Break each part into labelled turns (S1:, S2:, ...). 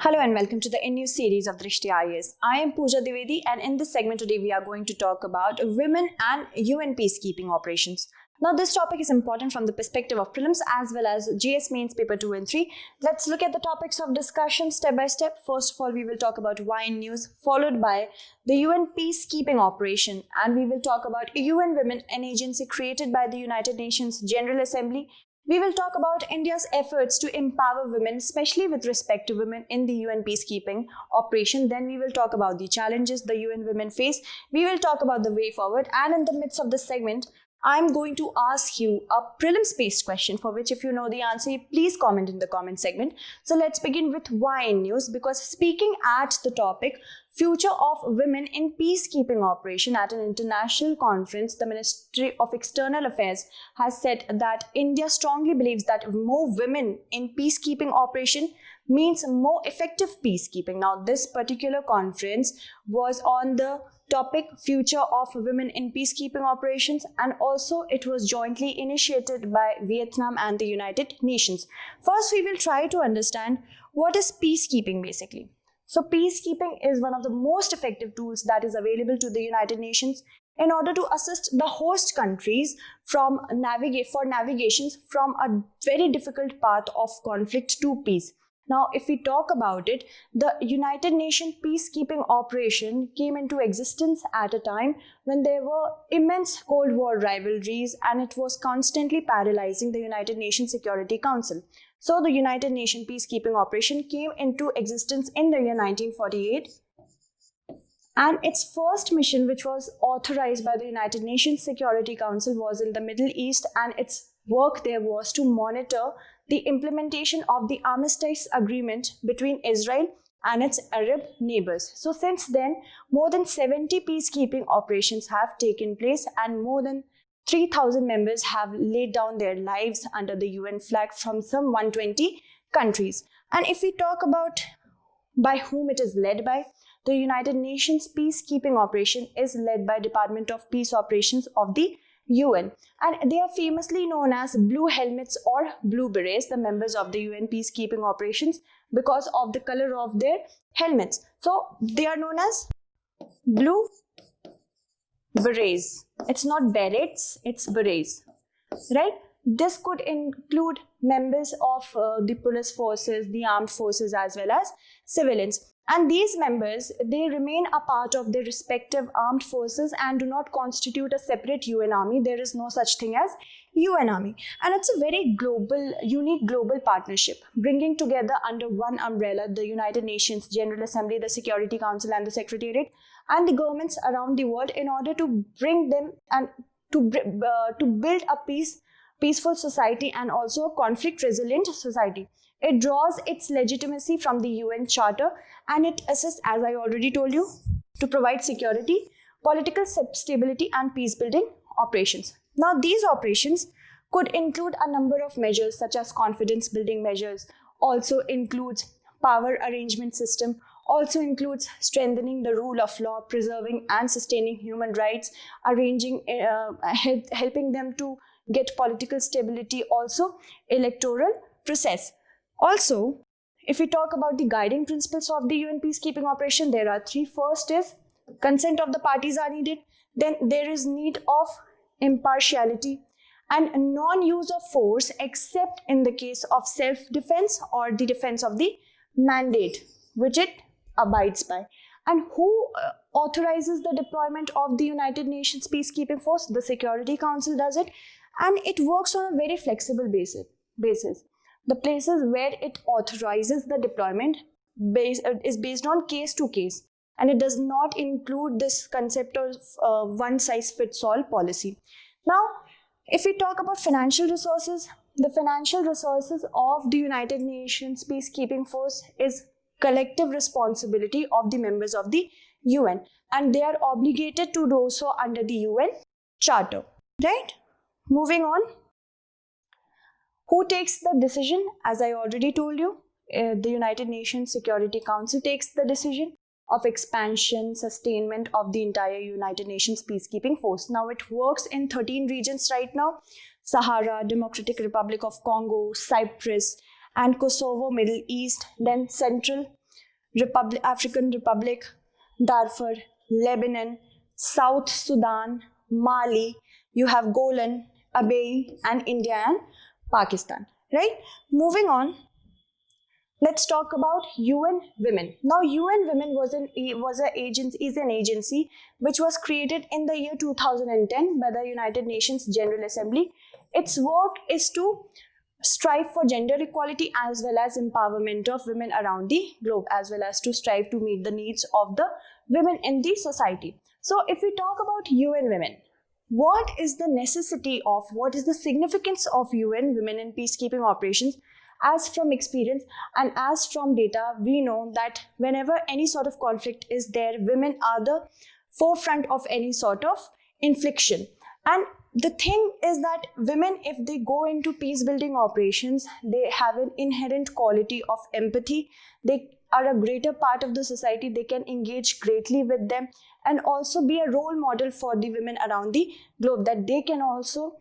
S1: Hello and welcome to the new series of Drishti IAS. I am Pooja Dwivedi, and in this segment today we are going to talk about women and UN peacekeeping operations. Now this topic is important from the perspective of prelims as well as GS mains paper 2 and 3. Let's look at the topics of discussion step by step. First of all, we will talk about YN news, followed by the UN peacekeeping operation, and we will talk about UN Women, an agency created by the United Nations General Assembly. We will talk about India's efforts to empower women, especially with respect to women in the UN peacekeeping operation. Then we will talk about the challenges the UN women face. We will talk about the way forward. And in the midst of this segment, I'm going to ask you a prelims-based question for which if you know the answer, please comment in the comment segment. So let's begin with YN news, because speaking at the topic, Future of Women in Peacekeeping Operation at an international conference, the Ministry of External Affairs has said that India strongly believes that more women in peacekeeping operation means more effective peacekeeping. Now, this particular conference was on the topic Future of Women in Peacekeeping Operations, and also it was jointly initiated by Vietnam and the United Nations. First, we will try to understand what is peacekeeping basically. So peacekeeping is one of the most effective tools that is available to the United Nations in order to assist the host countries from navigations from a very difficult path of conflict to peace. Now, if we talk about it, the United Nations peacekeeping operation came into existence at a time when there were immense Cold War rivalries and it was constantly paralyzing the United Nations Security Council. So the United Nations peacekeeping operation came into existence in the year 1948. And its first mission, which was authorized by the United Nations Security Council, was in the Middle East, and its work there was to monitor the implementation of the armistice agreement between Israel and its Arab neighbors. So since then, more than 70 peacekeeping operations have taken place and more than 3,000 members have laid down their lives under the UN flag from some 120 countries. And if we talk about by whom it is led by, the United Nations peacekeeping operation is led by Department of Peace Operations of the UN, and they are famously known as Blue Helmets or Blue Berets, the members of the UN peacekeeping operations, because of the color of their helmets. So they are known as Blue Berets. It's not berets, it's berets, right? This could include members of the police forces, the armed forces, as well as civilians. And these members, they remain a part of their respective armed forces and do not constitute a separate UN army. There is no such thing as UN army. And it's a very global, unique global partnership, bringing together under one umbrella the United Nations General Assembly, the Security Council, and the Secretariat, and the governments around the world in order to bring them and to build a peaceful society and also a conflict-resilient society. It draws its legitimacy from the UN Charter, and it assists, as I already told you, to provide security, political stability, and peace-building operations. Now, these operations could include a number of measures such as confidence-building measures, also includes power arrangement system, also includes strengthening the rule of law, preserving and sustaining human rights, helping them to get political stability, also electoral process. Also, if we talk about the guiding principles of the UN peacekeeping operation, there are three. First is consent of the parties are needed. Then there is need of impartiality and non-use of force except in the case of self-defense or the defense of the mandate, which it abides by. And who authorizes the deployment of the United Nations peacekeeping force? The Security Council does it, and it works on a very flexible basis. The places where it authorizes the deployment is based on case to case, and it does not include this concept of one-size-fits-all policy. Now, if we talk about financial resources, the financial resources of the United Nations peacekeeping force is collective responsibility of the members of the UN, and they are obligated to do so under the UN Charter, right? Moving on. Who takes the decision? As I already told you, the United Nations Security Council takes the decision of expansion, sustainment of the entire United Nations peacekeeping force. Now, it works in 13 regions right now: Sahara, Democratic Republic of Congo, Cyprus, and Kosovo, Middle East, then Central African Republic, Darfur, Lebanon, South Sudan, Mali, you have Golan, Abyei, and India and Pakistan, right? Moving on, let's talk about UN Women. Now, UN Women is an agency which was created in the year 2010 by the United Nations General Assembly. Its work is to strive for gender equality as well as empowerment of women around the globe, as well as to strive to meet the needs of the women in the society. So if we talk about UN Women, what is the necessity of, what is the significance of UN Women in peacekeeping operations? As from experience and as from data, we know that whenever any sort of conflict is there, women are the forefront of any sort of infliction. And the thing is that women, if they go into peace building operations, they have an inherent quality of empathy. They are a greater part of the society. They can engage greatly with them and also be a role model for the women around the globe, that they can also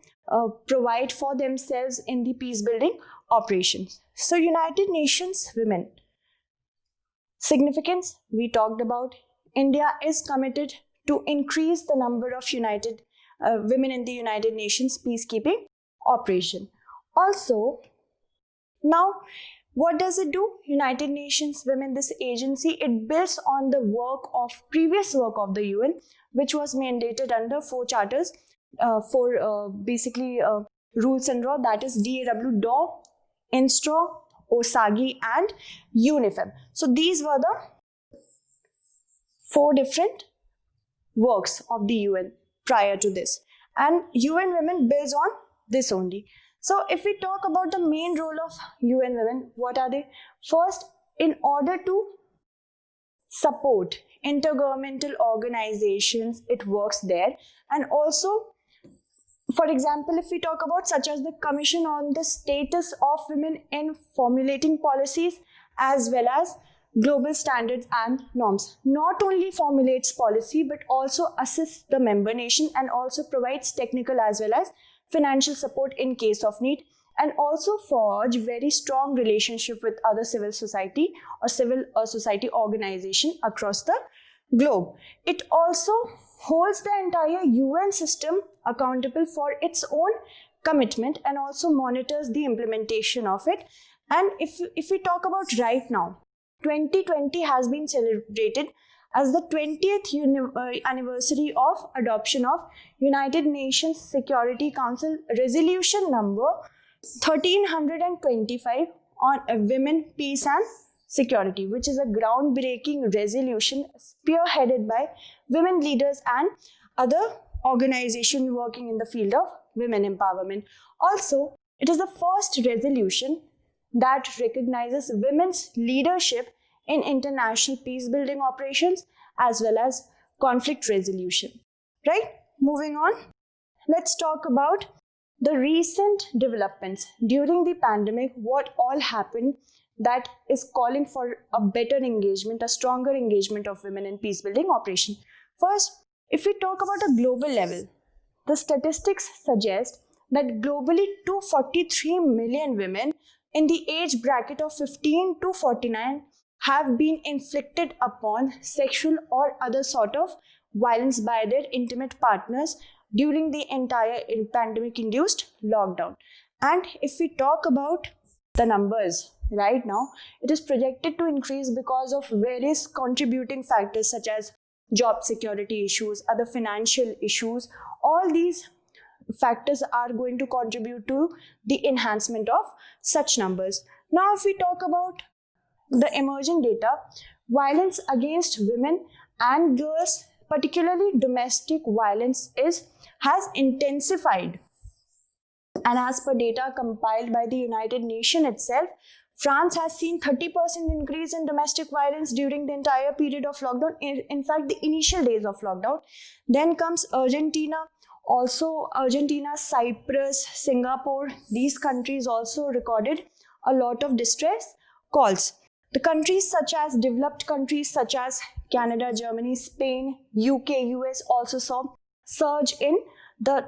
S1: provide for themselves in the peace building operations. So United Nations Women. Significance, we talked about. India is committed to increase the number of women in the United Nations peacekeeping operation. Also, now, what does it do? United Nations Women, this agency, it builds on the previous work of the UN, which was mandated under 4 charters, rules and law, that is DAW, DAW, INSTRAW, OSAGI, and UNIFEM. So these were the 4 different works of the UN prior to this. And UN Women builds on this only. So if we talk about the main role of UN Women, what are they? First, in order to support intergovernmental organizations, it works there. And also, for example, if we talk about such as the Commission on the Status of Women in Formulating Policies, as well as global standards and norms, not only formulates policy but also assists the member nation and also provides technical as well as financial support in case of need, and also forge very strong relationship with other civil society or civil society organization across the globe. It also holds the entire UN system accountable for its own commitment and also monitors the implementation of it. And if we talk about right now, 2020 has been celebrated as the 20th anniversary of adoption of United Nations Security Council Resolution number 1325 on women, peace and security, which is a groundbreaking resolution spearheaded by women leaders and other organizations working in the field of women empowerment. Also, it is the first resolution that recognizes women's leadership in international peace building operations as well as conflict resolution. Right? Moving on, let's talk about the recent developments during the pandemic, what all happened that is calling for a better engagement, a stronger engagement of women in peace building operation. First, if we talk about a global level, the statistics suggest that globally 243 million women in the age bracket of 15 to 49 have been inflicted upon sexual or other sort of violence by their intimate partners during the entire pandemic-induced lockdown. And if we talk about the numbers right now, it is projected to increase because of various contributing factors such as job security issues, other financial issues. All these factors are going to contribute to the enhancement of such numbers. Now, if we talk about the emerging data, violence against women and girls, particularly domestic violence, has intensified. And as per data compiled by the United Nations itself, France has seen 30% increase in domestic violence during the entire period of lockdown. In fact, the initial days of lockdown. Then comes Argentina. Also, Argentina, Cyprus, Singapore, these countries also recorded a lot of distress calls. The countries such as developed countries such as Canada, Germany, Spain, UK, US also saw surge in the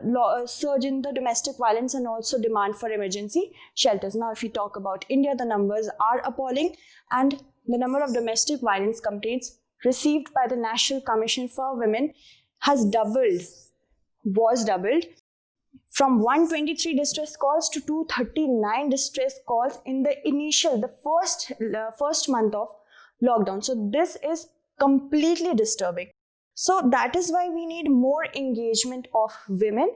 S1: domestic violence and also demand for emergency shelters. Now, if we talk about India, the numbers are appalling, and the number of domestic violence complaints received by the National Commission for Women was doubled from 123 distress calls to 239 distress calls in the first month of lockdown. So this is completely disturbing. So that is why we need more engagement of women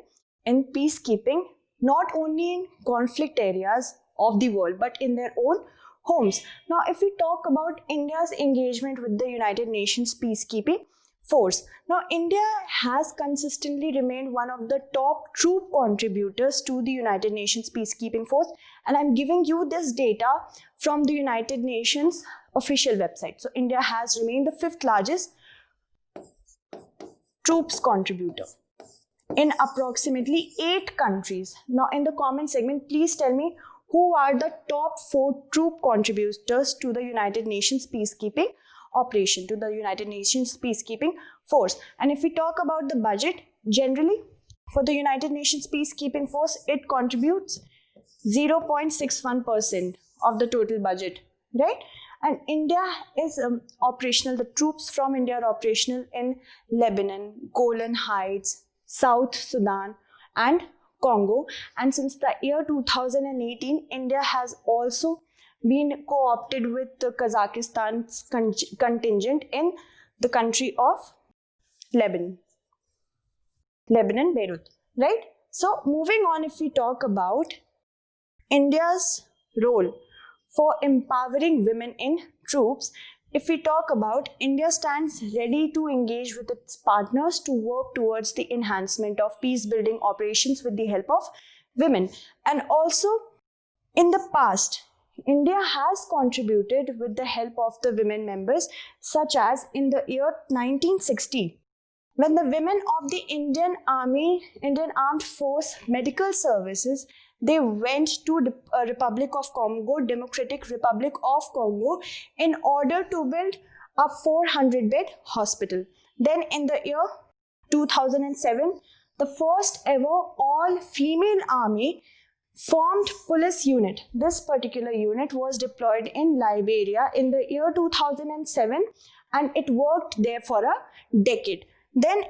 S1: in peacekeeping, not only in conflict areas of the world, but in their own homes. Now, if we talk about India's engagement with the United Nations peacekeeping force, now India has consistently remained one of the top troop contributors to the United Nations peacekeeping force, and I'm giving you this data from the United Nations official website. So India has remained the 5th largest troops contributor in approximately 8 countries. Now in the comment segment, please tell me who are the top 4 troop contributors to the United Nations peacekeeping operation, to the United Nations peacekeeping force. And if we talk about the budget, generally for the United Nations peacekeeping force, it contributes 0.61% of the total budget, right? And India is operational, the troops from India are operational in Lebanon, Golan Heights, South Sudan and Congo. And since the year 2018, India has also been co-opted with Kazakhstan's contingent in the country of Lebanon, Beirut, right? So moving on, if we talk about India's role for empowering women in troops, if we talk about, India stands ready to engage with its partners to work towards the enhancement of peace-building operations with the help of women. And also, in the past, India has contributed with the help of the women members, such as in the year 1960, when the women of the Indian Armed Force Medical Services, they went to the Republic of Congo, Democratic Republic of Congo, in order to build a 400-bed hospital. Then in the year 2007, the first ever all-female army formed police unit. This particular unit was deployed in Liberia in the year 2007, and it worked there for a decade. Then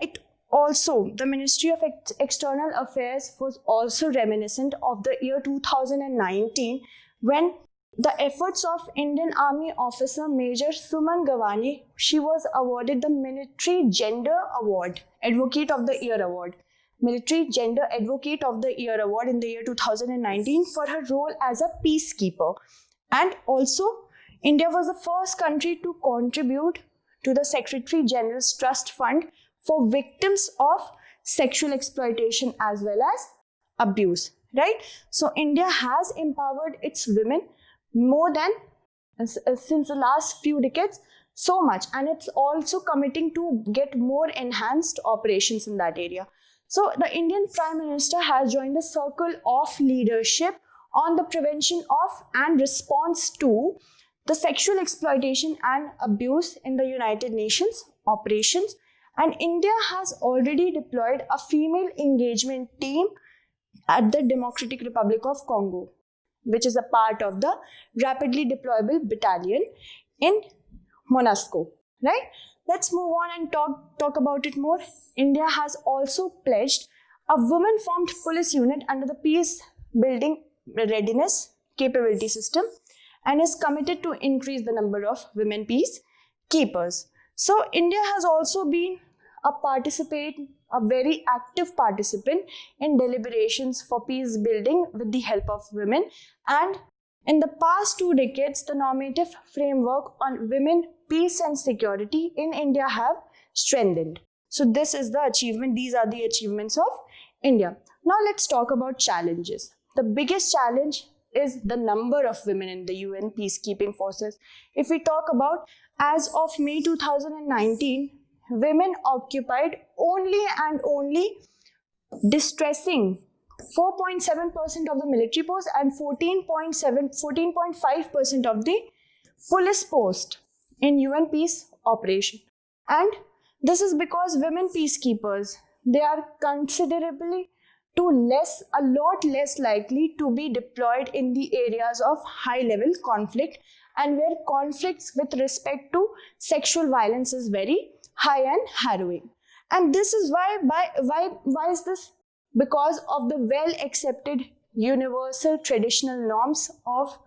S1: the Ministry of External Affairs was also reminiscent of the year 2019, when the efforts of Indian Army officer Major Suman Gawani, she was awarded the Military Gender Award, Advocate of the Year Award. Military Gender Advocate of the Year Award in the year 2019 for her role as a peacekeeper. And also, India was the first country to contribute to the Secretary General's Trust Fund for victims of sexual exploitation as well as abuse, right? So India has empowered its women more than since the last few decades, so much, and it's also committing to get more enhanced operations in that area. So the Indian Prime Minister has joined the Circle of Leadership on the prevention of and response to the sexual exploitation and abuse in the United Nations operations. And India has already deployed a female engagement team at the Democratic Republic of Congo, which is a part of the Rapidly Deployable Battalion in MONUSCO, right? Let's move on and talk about it more. India has also pledged a women-formed police unit under the Peace Building Readiness Capability System and is committed to increase the number of women peacekeepers. So India has also been a very active participant in deliberations for peace building with the help of women. And in the past 2 decades, the normative framework on women, peace and security in India have strengthened. So this is the achievement. These are the achievements of India. Now let's talk about challenges. The biggest challenge is the number of women in the UN peacekeeping forces. If we talk about, as of May 2019, women occupied only distressing 4.7% of the military post and 14.5% of the police post in UN peace operation. And this is because women peacekeepers, they are considerably a lot less likely to be deployed in the areas of high-level conflict and where conflicts with respect to sexual violence is very high and harrowing. And this is why is this? Because of the well accepted universal traditional norms of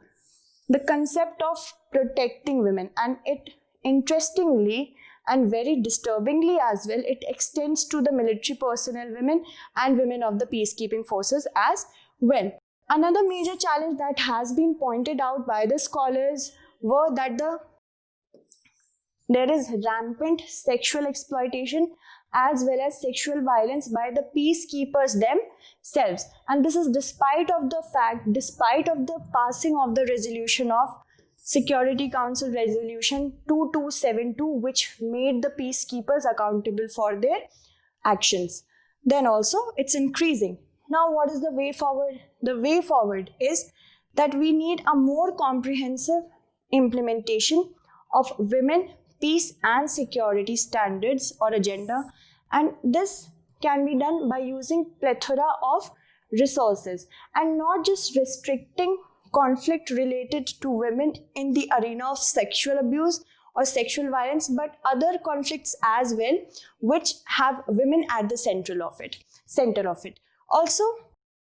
S1: the concept of protecting women, and it interestingly and very disturbingly as well, it extends to the military personnel women and women of the peacekeeping forces as well. Another major challenge that has been pointed out by the scholars were that there is rampant sexual exploitation as well as sexual violence by the peacekeepers themselves, and this is despite of the passing of the resolution of Security Council Resolution 2272, which made the peacekeepers accountable for their actions. Then also it's increasing. Now what is the way forward? The way forward is that we need a more comprehensive implementation of women, peace and security standards or agenda, and this can be done by using plethora of resources and not just restricting conflict related to women in the arena of sexual abuse or sexual violence, but other conflicts as well which have women at the center of it. Also,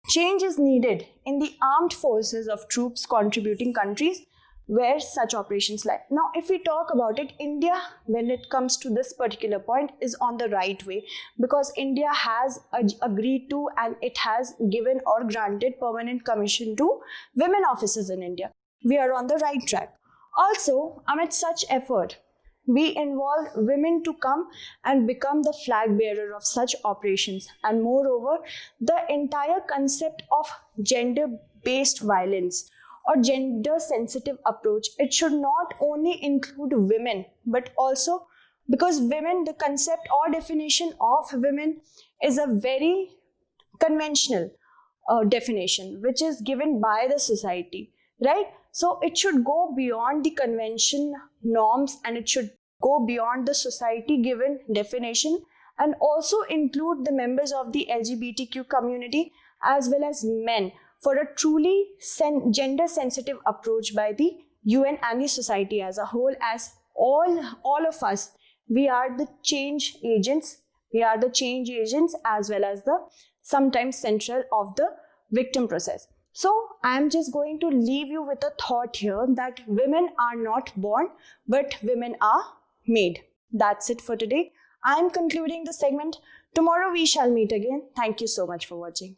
S1: change is needed in the armed forces of troops contributing countries where such operations lie. Now, if we talk about it, India, when it comes to this particular point, is on the right way, because India has agreed to and it has given or granted permanent commission to women officers in India. We are on the right track. Also, amid such effort, we involve women to come and become the flag bearer of such operations. And moreover, the entire concept of gender-based violence or gender-sensitive approach, it should not only include women, but also, because women, the concept or definition of women is a very conventional definition, which is given by the society, right? So it should go beyond the convention norms and it should go beyond the society given definition and also include the members of the LGBTQ community as well as men for a truly gender-sensitive approach by the UN and the society as a whole, as all of us, we are the change agents. We are the change agents as well as the sometimes central of the victim process. So I am just going to leave you with a thought here that women are not born, but women are made. That's it for today. I am concluding the segment. Tomorrow we shall meet again. Thank you so much for watching.